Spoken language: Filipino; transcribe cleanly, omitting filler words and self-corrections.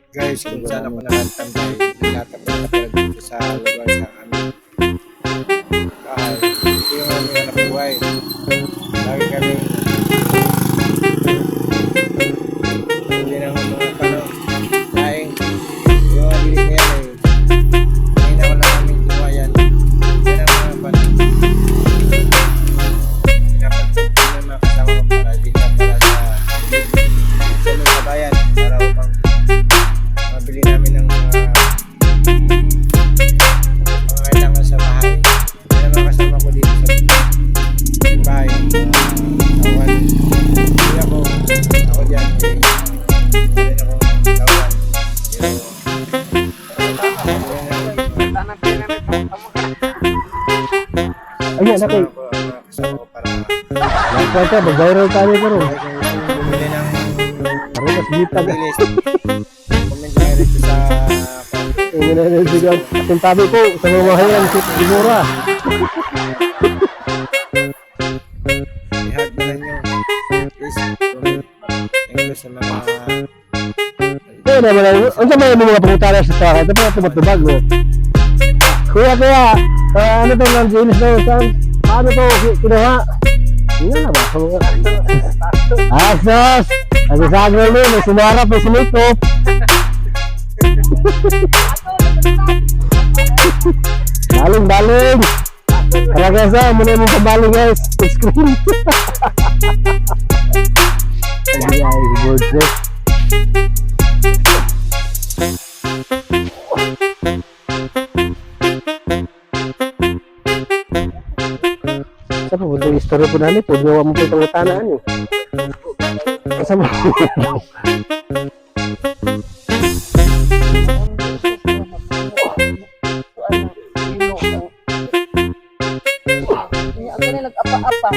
Guys, kung saan ako nakatambay, nakatambay dito sa lugar sa amin. Ito yung aming anak buhay. Lagi kami hindi na mga panong laing. Yung mga bilis na yan ay hindi na ko lang aming kinuha yan. Yan ang mga panong pinapansin ko ng mga kasama ko para dito para sa mga bayan para upang mabili namin ng mga kailangan sa bahay. Yan ang mga kasama ko dito sa bahay. Tawan. Hindi ako dyan. Hindi ako tawan. Ayan, okay. Kasama ko para Nagkwenta, mag-viral tayo ko rin. bumili ng Parang mas gitag. bilis. Comment nyo rito sa Yung nananasigaw. Yung tabi ko, sa mamahayan, sigura. i-hug na lang nyo. Please comment. Thank you sa mga Kaya naman, ang sa mga pangutara sa saka, ito pa tumatubag, no? Kuya, ano to ng James daw, saan? Paano to kinuha? Yun na ba? Asos! Ang isagro mo, may sumarap, may sinitop. Baling! Tara guys, muna yung pabaling guys. Screen. Ay, board set. Sa po, ito yung istorya po namin. Pwede gawa mo po itong utanaan eh. Kasama po. Ang nag-apa-apa,